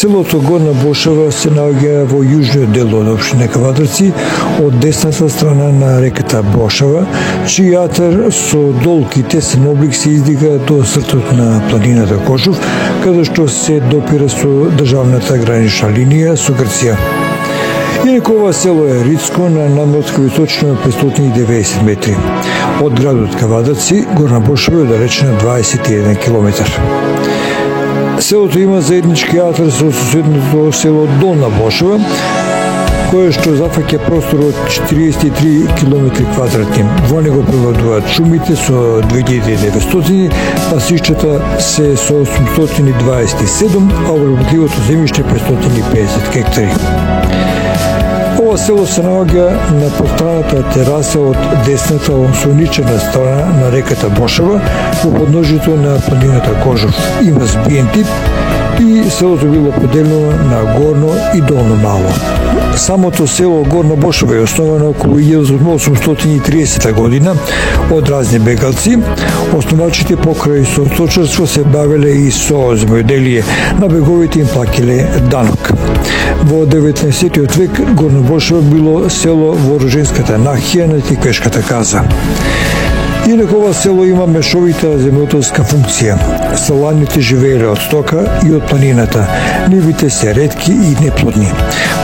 Селото Горна Бошева се наоѓа во јужниот дел од општина Кавадарци, од десната страна на реката Бошева, чиј јатар со долг и тесен облик се издига до срцот на планината Кожов, каде што се допира со државната гранична линија со Грција. Инаку ова село е ридско на надморска височина од 590 метри. Од градот Кавадарци, Горна Бошева е далечна 21 километар. Селото има заеднички јатар со соседното село Долна Бошева, кое што зафаќа простор од 43 километри квадратни. Во него превладуваат шумите со 2900, пасишчата се со 827, а обработливото земјиште 550 хектари. Ова село се наоѓа на постраната тераса од десната осоничена страна на реката Бошева во подножјето на планината Кожов. Има збиен тип и селото било поделено на Горно и Долно Мало. Самото село Горна Бошева е основано околу 1830 година од разни бегалци. Основачите покрај со сточарство се бавеле и со земјоделие. На беговите им плакеле данок. Во 19. век Горна Бошева било село во оруженската нахија на Тиквешката каза. Инаку ова село има мешовита земјоделска функција. Селаните живееле од стока и од планината. Нивите се ретки и неплодни.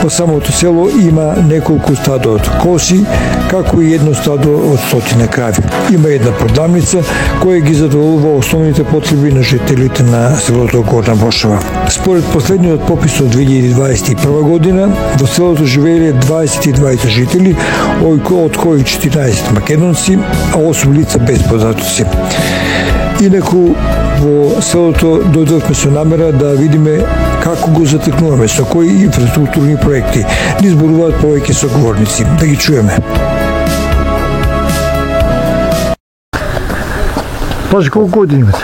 Во самото село има неколку стадо од коси, како и едно стадо од 100 крави. Има една продавница која ги задоволува основните потреби на жителите на селото Горна Бошева. Според последниот попис од 2021 година, во селото живееле 22 жители, од кои 14 македонци, а 8 лица без податоци. Инаку во селото дојдовме со намера да видиме како го затекнуваме, со кои инфраструктурни проекти. Ни зборуваат повеќе соговорници. Да ги чуеме. Паже, колку години имате?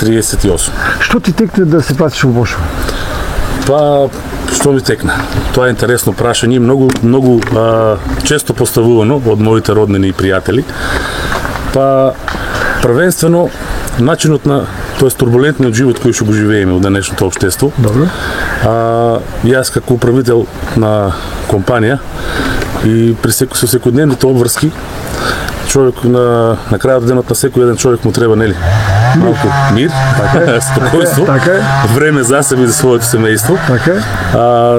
38. Што ти текне да се пратиш во Бошево? Па, што ми текна? Тоа е интересно прашање, многу често поставувано од моите роднини и пријатели. Па, првенствено, начинот на, тоест турбулентниот живот кој што го живееме во денешното општество. Добро. Јас како управител на компанија и при со секојдневните обврски, човек на крајот денот на секој еден човек му треба, нели, малку мир, спокојство, време за себе и за своето семејство.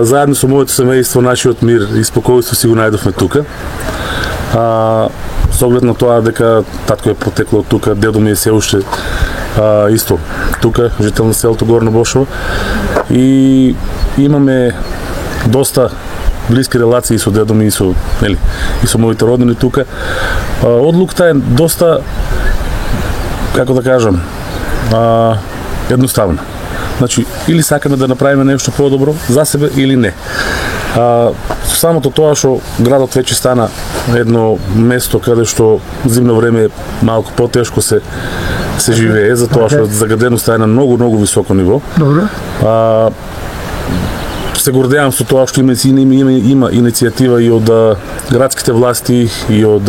Заедно со моето семејство, нашиот мир и спокојство си го најдовме тука. Со оглед на тоа дека татко е потекло од тука, дедо ми е се уште исто тука, жител на селото Горна Бошева, и имаме доста блиски релации со дедо ми и со, нели, и со моите роднини тука. Одлуката е доста, како да кажам, едноставна. Значи, или сакаме да направиме нешто подобро за себе или не. Самото тоа што градот веќе стана едно место каде што зимно време малку потешко се живее, затоа што загаденоста е на многу високо ниво. Добро. Се гордеам со тоа што има иницијатива и од градските власти, и од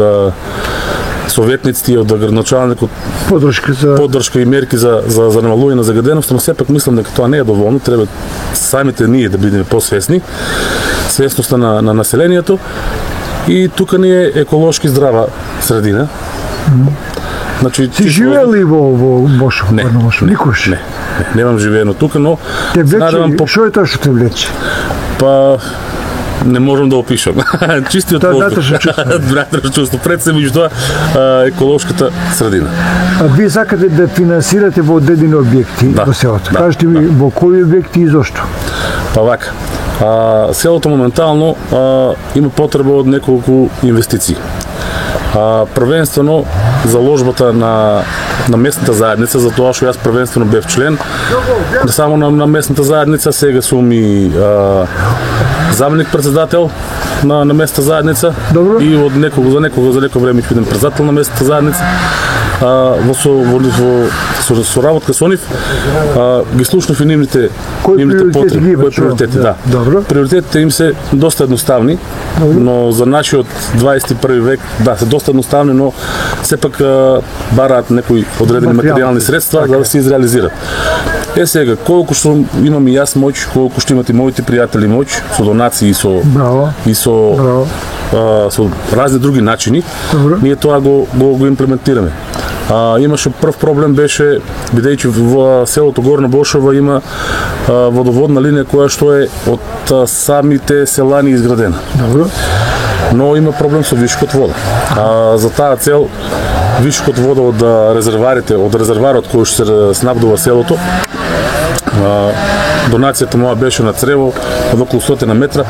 советниците, и од градоначалникот, поддршка и мерки за намалување на загаденоста, но сепак мислам дека тоа не е доволно, треба самите ние да бидеме посвесни, свесноста на населението, и тука ни е еколошки здрава средина. Значи, си живеел ли во Бошево? Не, никош? Немам живеено тука, но те влече, шо е тоа што те влече? Па, не можам да опишам. Чистиот воздух. Братно чувство. Пред се меѓу тоа еколошката средина. А вие сакате да финансирате во одредени објекти во селото. Кажете ми во кои објекти и зошто? Па вака. Селото моментално има потреба од неколку инвестиции. Првенствено заложбата на местната заедница, за тоа што јас првенствено бев член, не само на местната заедница, сега сум и заменик председател на местната заедница. Добро. И од за некој време ќе бидам председател на местната заедница. Со работа со нив ги слушнав и нивните потреби, кои приоритети, да. Приоритетите им се доста едноставни, но за нашиот 21 век, да, се доста едноставни, но сепак бараат некои одредени материјални средства за да се изреализират. Сега, колку што имам и јас моќ, колку што имат и моите пријатели моќ, со донации и со разни други начини, ние тоа го имплементираме. Имаше прв проблем беше, бидејќи во селото Горна Бошова има водоводна линија која што е од самите селани изградена. Но има проблем со вишокот вода. За таа цел вишокот вода од резерварот кој што се снабдува селото, донацијата моја беше на црево од околу 100 метра,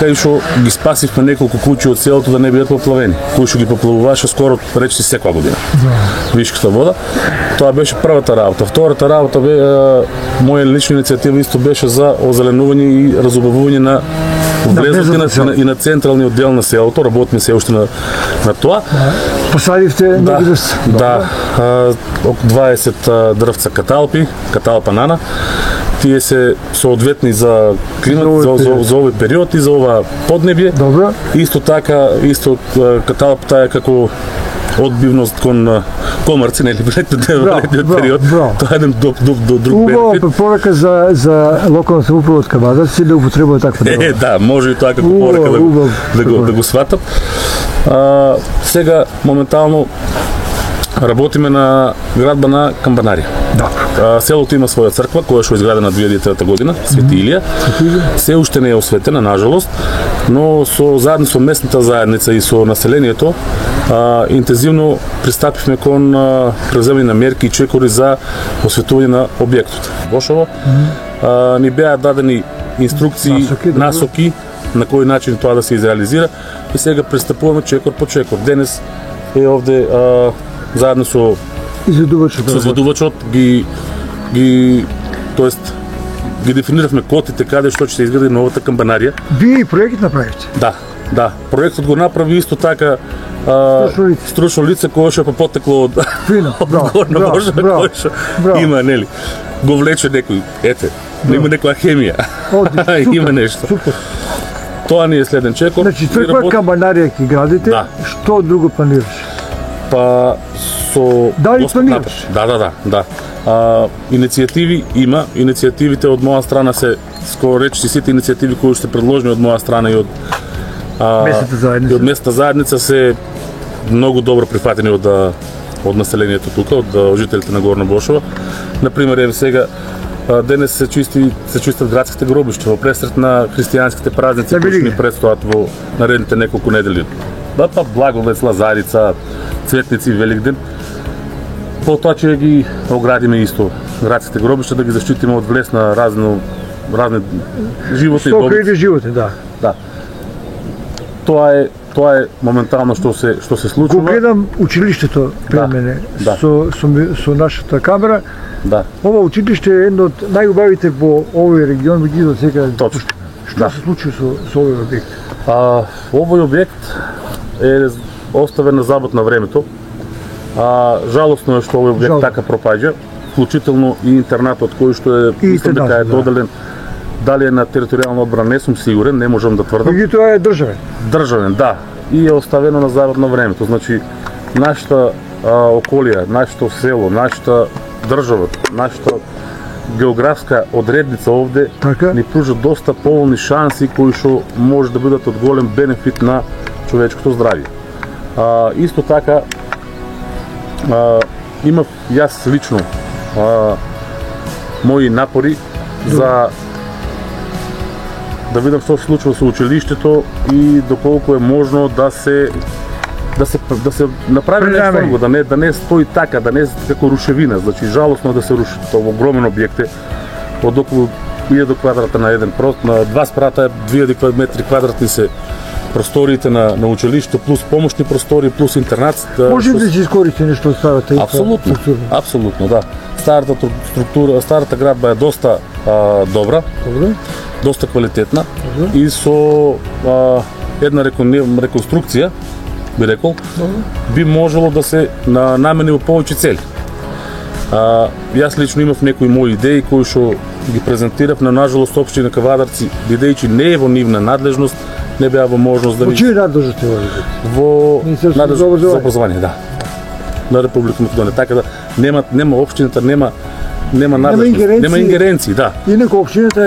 кај што ги спасивме неколку куќи од селото да не бидат поплавени, кои што ги поплавуваше скоро речиси секоја година. Вишката вода. Тоа беше првата работа. Втората работа моја лична иницијатива исто беше за озеленување и разубавување на влезот и на централниот дел на селото, работиме се уште на тоа. Посадивте Да, 20 дрвца каталпа нана. Тие се соодветни за климат, за овој период и за ова поднебје. Добро. Исто така, каталпата е како одбивност кон комарци, нели, летниот период. Тоа е еден друг бенефит. Убава препорака за локална самоуправа од Кавадарци да употребува таква дрва. Да, може и тоа како препорака да го сватат. Сега, моментално, работиме на градба на Камбанарија. Селото има своја црква, која што е изградена 2009 година, Свети Илија. Се уште не е осветена, нажалост, но заедно со местната заедница и со населението интензивно пристапивме кон преземање на мерки и чекори за осветување на објектот. Бошово ни беа дадени инструкции, насоки на кој начин тоа да се изреализира и сега пристапуваме чекор по чекор. Денес е овде заедно со изведувачот ги дефиниравме котите каде што ќе се изгради новата камбанарија. Вие и проект направивте? Да, проектот го направи исто така стручно лице кое што потекло од Горна Бошова, кое што има, нели, го влече некој, има некоја хемија, има нешто. Тоа ни е следен чекор. Значи, црква камбанарија ќе градите, што друго планираш? Па Дали планираш? Да. Иницијативи има. Иницијативите од моја страна се скоро речиси сите иницијативи кои се предложени од моја страна и од местната заедница се многу добро прифатени од населението тука, од жителите на Горна Бошова. Например, сега денес се чистат градските гробишта во пресрет на христијанските празници кои ни предстојат во наредните неколку недели. Благовест, Лазарица, Цветници, Великден. Потоа ќе ги оградиме исто градските гробишта, да ги заштитиме од влез на разни животни. Стока или животни, да. Тоа е моментално што се случува. Го гледам училиштето пред мене со нашата камера. Ова училиште е едно од најубавите во овој регион, ги до сега. Точно. Што се случи со овој објект? Овој објект е оставен на забот на времето. Жалосно е што овој објект така пропаѓа, вклучително и интернатот кој што мислам дека е доделен. Дали е на територијална одбрана, не сум сигурен, не можам да тврдам. Меѓутоа е државен. Државен, да. И е оставено на забот на времето. Значи, нашата околија, нашето село, нашата држава, нашата географска одредница овде ни пружа доста поголеми шанси кои што може да бидат од голем бенефит на човечкото здравје. Исто така, имав јас лично мои напори за да видам што се случува со училиштето и доколку е можно да се направи нешто друго, да не стои така, да не е како рушевина. Значи, жалосно да се руши тоа огромен објект од околу 1000 квадрата на еден прост, на 2 спрата 2000 метри квадратни се просториите на училиште, плюс помошни простори, плюс интернат. Може да се искористи нешто од старата инфраструктура? Апсолутно, да. Старата градба е доста добра, доста квалитетна и со една реконструкција, би рекол, би можело да се намени во повеќе цели. Јас лично имав некои мои идеи кои што ги презентирав, на нажалост општина Кавадарци, бидејќи не е во нивна надлежност, не беа во можност да ви... Во чија надлежност е во надлежност за образование, да. На Република Македонија. Така да нема општината, нема нема надлежност, нема ингеренции, да. Инаку општината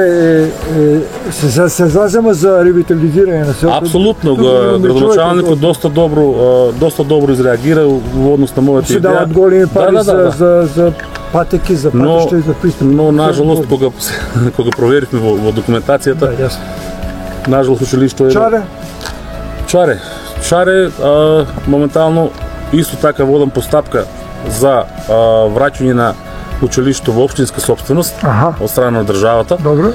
се зазема за ревитализирање на селото. Апсолутно, градоначалникот доста добро изреагира во однос на мојата идеја. Се дават големи пари за патеки, за патишта и за пристап. Но нажалост кога проверивме во документацијата, да, јасно. Нажалост училишто е Чаре моментално исто така водам постапка за враќање на училишто во општинска сопственост од страна на државата. Добро.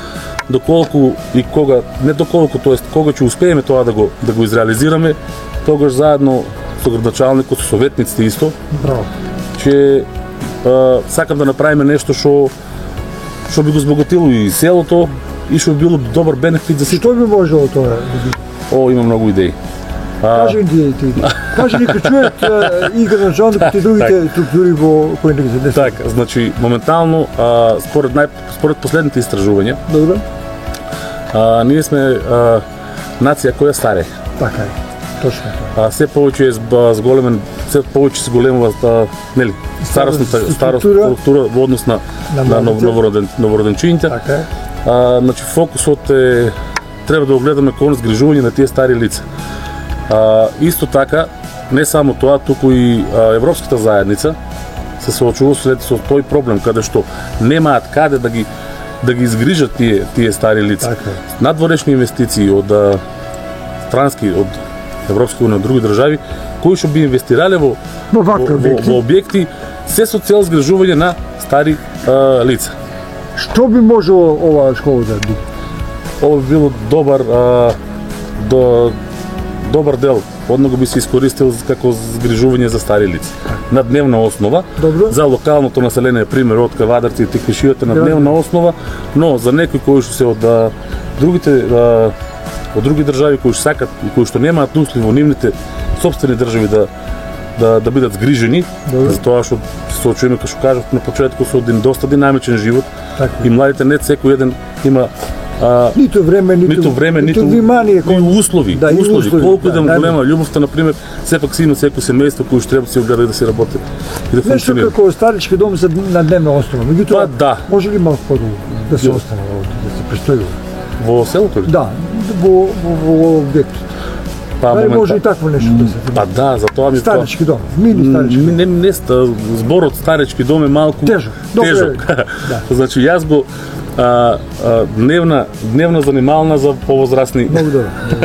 Доколку и кога, не доколку, тоест кога ќе успееме тоа да го изреализираме, тогаш заедно со градоначалникот, со советниците исто. Браво. Че сакам да направиме нешто што би го збогатило и селото и што би било добар бенефит за сите. Што би можело тоа? Има многу идеи. Кажи идеите. Кажи нека чујат и градоначалникот и другите структури во кои не се. Така, значи моментално според последните истражувања, добро. Ние сме нација која старе. Така е. Точно. Се повеќе се зголемува старосната структура во однос на новороденчините. Така е. Значи фокусот треба да огледаме кон згрижување на тие стари лица. Исто така, не само тоа, туку и Европската заедница се соочува со тој проблем, каде што немаат каде да ги изгрижат тие стари лица. Така. Надворешни инвестиции од странски, од Европска унија, од други држави, кои што би инвестирале во објекти, се со цел згрижување на стари лица. Што би можело оваа школа да биде? Ова би било добар дел, од него би се искористил како згрижување за стари лица. На дневна основа, добро. За локалното население, пример од Кавадарци и Тиквишијата на дневна основа, но за некои кои што се од други држави кои што сакат и кои што немаат услови во нивните сопствени држави да бидат згрижени, за тоа што се соочуваме, како што кажав на почетокот, со един доста динамичен живот, и младите не секој еден има ниту време, ниту внимание, услови. Колку да голема љубовта, например, сепак си има секој семејство кои што треба да се огледа и да се работи и да функционира. Нешто како старички дом за на дневна основа. Меѓутоа, може ли малку подолу да се остане да се престојува? Во селото ли? Да, во објектот. Дали може и такво нешто да се функционира? Да, за тоа ми старички дом, мини старички дом. Не, зборот старички дом е малку тежок. Значи јас го дневна занимална за повозрасни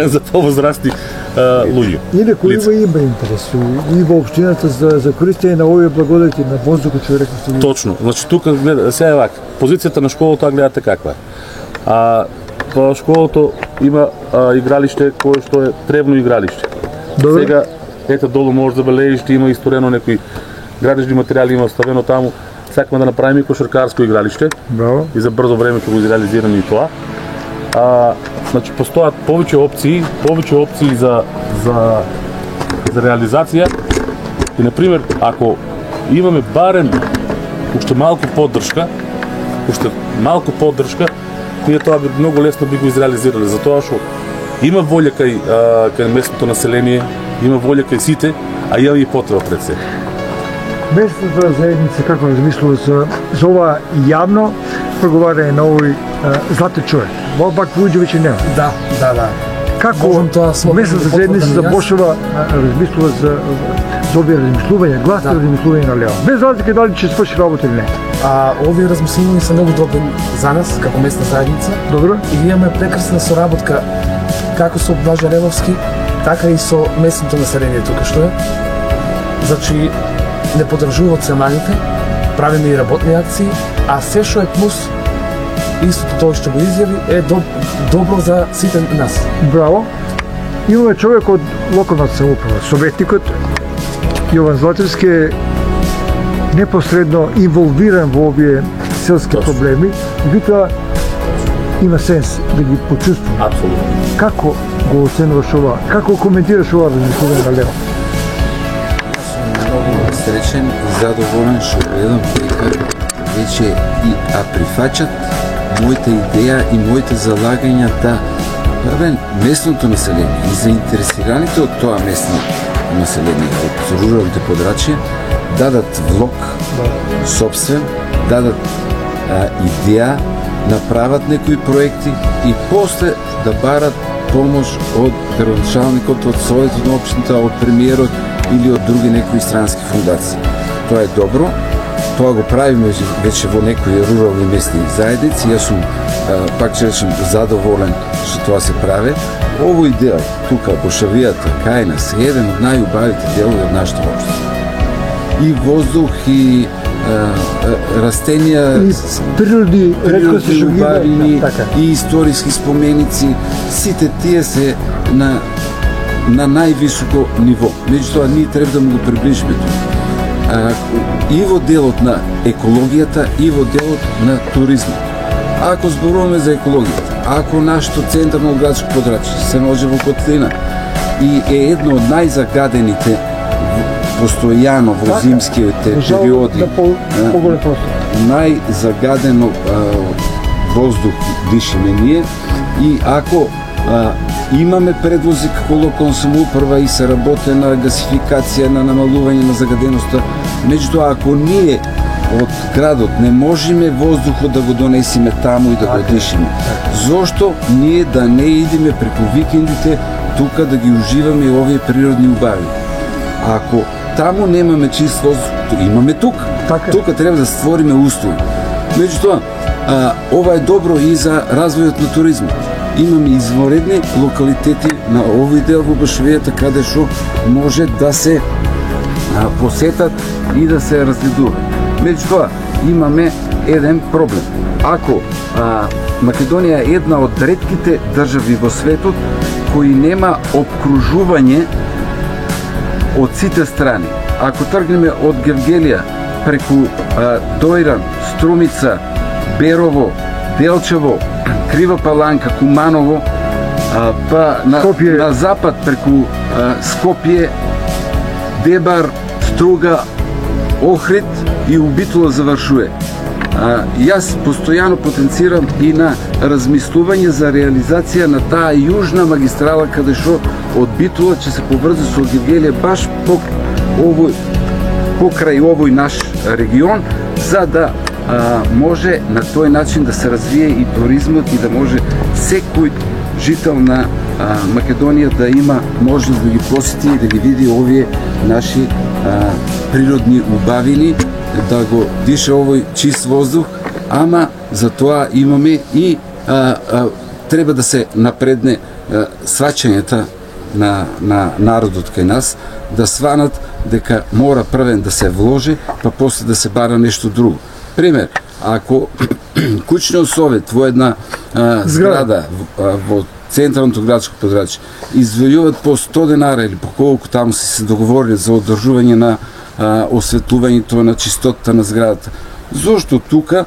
за повозрасни луѓе. Инаку има интерес и во општината за користење на овие благодати на воздухот, што рековте. Точно. Значи тука сега е вака. Позицијата на школата гледате каква е. Во школото има игралиште кое што е требно игралиште. Добре. Сега ете долу може да забележите, има исторено некои градежни материјали, има оставено таму. Сакаме да направиме кошаркарско игралиште. Браво. И за брзо време ќе го изреализираме и тоа. Значи постојат повеќе опции за реализација. И на пример, ако имаме барем уште малку поддршка, ние тоа би многу лесно би го изреализирале, затоа што има волја кај местното население, има волја кај сите, а има и потреба пред се. Местната заедница како размислува за ова јавно проговарање на овој златен човек? Во вакви луѓе веќе нема. Да. Како местната заедница за Бошева размислува за овие размислувања, гласни размислувања на лево? Без разлика дали ќе сврши работа или не. Овие размислувања се многу добри за нас како местна заедница. Добро. И имаме прекрасна соработка како со Блажа Левовски, така и со местното население тука што е. Значи не поддржуваат се младите, правиме и работни акции, а се што е плюс, истото тоа што го изјави, е добро за сите нас. Браво. Имаме човек од локалната самоуправа, советникот Јован Златевски е непосредно инволвиран во овие селски проблеми, меѓутоа има сенс да ги почувствува. Апсолутно. Како го оценуваш ова? Како коментираш ова размислување на лево? Многу среќен и задоволен што гледам дека веќе прифаќат моите идеја и моите залагања да местното население и заинтересираните од тоа местно население од руралните подрачја дадат влог собствен, дадат идеја, направат некои проекти и после да барат помош од градоначалникот, од Советот на општината, од премиерот или од други некои странски фундации. Тоа е добро, тоа го правиме веќе во некои рурални местни заедници. Јас сум, пак ќе речем, задоволен што тоа се прави. Овој дел, тука, Бошавијата, кај нас, е еден од најубавите делови од нашата општина. И воздух, и растенија, и природни реткови убавини, и историски споменици, сите тие се на највисоко ниво. Меѓутоа, ние треба да му го приближиме тоа. И во делот на екологијата, и во делот на туризмот. Ако зборуваме за екологијата, ако нашето централно градско подрачје се наоѓа во котлина и е едно од најзагадените постојано во зимските периоди, најзагадено воздух дишиме ние, и ако имаме предвози како локална самоуправа и се работи на гасификација, на намалување на загаденоста, меѓутоа ако ние од градот не можеме воздухот да го донесеме таму и да го дишиме, зошто ние да не идеме преку викендите тука да ги уживаме овие природни убави? Ако таму немаме чист воздух, имаме тука. Тука треба да створиме услови. Меѓутоа, ова е добро и за развојот на туризмот. Имаме изворедни локалитети на овој дел во Бошавијата каде што може да се посетат и да се разгледува. Меѓутоа, имаме еден проблем. Ако Македонија е една од ретките држави во светот кои нема обкружување од сите страни. Ако тргнеме од Гевгелија преку Дојран, Струмица, Берово, Делчево, Крива Паланка, Куманово, па на запад преку Скопје, Дебар, Струга, Охрид и Убитула завршува. Јас постојано потенцирам и на размислување за реализација на таа јужна магистрала каде што од Битула ќе се поврзе со Гевгелија баш покрај овој наш регион, за да може на тој начин да се развие и туризмот и да може секој жител на Македонија да има можност да ги посети и да ги види овие наши природни убавини, да го дише овој чист воздух, ама за тоа имаме и треба да се напредне сваќањето на народот кај нас, да сванат дека мора првен да се вложи, па после да се бара нешто друго. Пример, ако куќниот совет во една зграда во централното градско подрачје извојуваат по 100 денара или по колку таму се договорили за одржување на осветлувањето на чистотата на зградата, зошто тука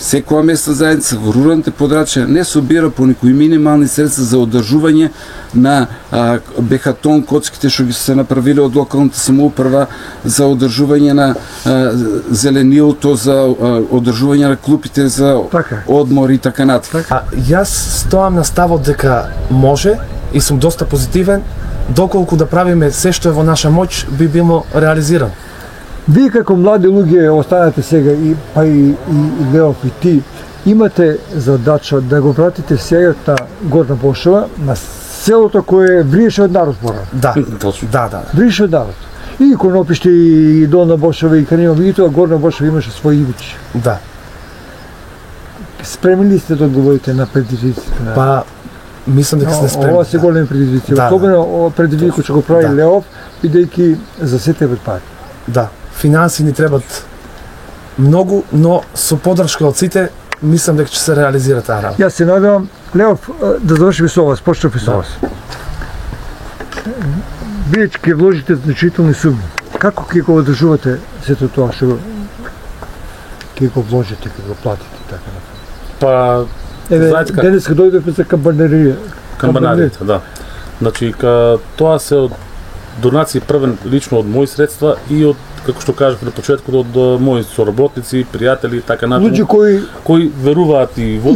секоја местна заедница во руралните подрачја не собира по некои минимални средства за одржување на бехатон коцките што ги се направиле од локалната самоуправа, за одржување на зеленилото, за одржување на клупите за одмор и така натаму. Јас стоам на ставот дека може и сум доста позитивен, доколку да правиме се што е во наша моќ, би било реализиран. Вие како млади луѓе останете сега и Леов и ти имате задача да го вратите сејот на Горна Бошава, на селото кое вриеше од народ порано. Да, точно. Да. Вриеше од народ. И Конопиште, и Долна Бошава, и Канима, и тоа Горна Бошава имаше своји ивичи. Да. Спремни сте да одговорите на предизвиците? Па, мислам дека сме спремни. Ова се големи предизвици. Особено предизвици што го прави Леов, бидејќи за се требат пари. Да. Финанси ни требат многу, но со поддршка од сите, мислам дека ќе се реализира таа работа. Јас се надевам, Леов, да завршиме со вас, почнав и со вас. Вие ќе вложите значителни суми. Како ќе го одржувате сето тоа што ќе го вложите, ќе го платите така напред? Па, знаете како? Денеска дојдовме за камбанерија. Камбанаријата, да. Значи, тоа се од донации првен лично од мои средства и од, како што кажав на почетокот, од мои соработници, пријатели и така натаму. Луѓе кои веруваат и во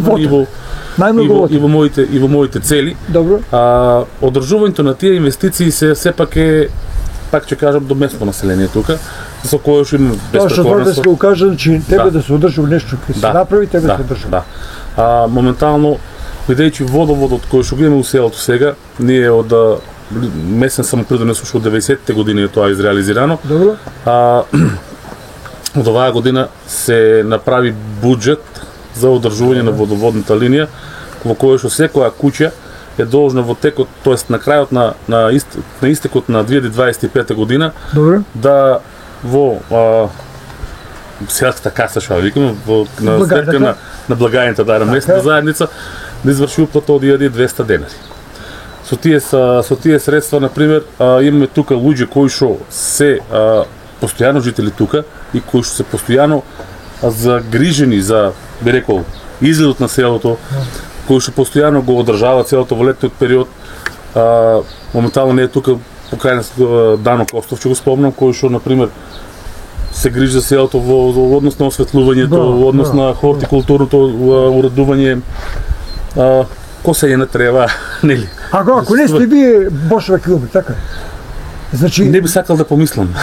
моите цели. Добро. Одржувањето на тие инвестиции се сепак е пак ќе кажам до местно население тука, со кое што има Тоа што безпрекорно. Вардарска го кажа, че тебе да се одржи нешто ќе се направи, тебе се одржи. Да. Моментално, бидејќи водоводот кој што го има у селото сега, ние од месен самопридонес уште од 90-те години е тоа изреализирано. Добро. Од оваа година се направи буџет за одржување на водоводната линија, во кој што секоја куќа е должна во текот, тоест на крајот на истекот на 2025 година, Добро. да во селската каса, што викаме, на сметка на благајната на местната заедница, да изврши уплата од 1200 денари. Со тие средства, на пример, имаме тука луѓе кои што се постојано жители тука и кои што се постојано загрижени за, би рекол, изгледот на селото, кои што постојано го одржаваат селото во летниот период. Моментално не е тука покрај Дано Костов, ќе го спомнам, кој што, на пример, се грижи за селото во однос на осветлувањето, во однос на хортикултурното уредување, косење на трева, нели? Ако не сте вие Бошева километри, така? Значи не би сакал да помислам.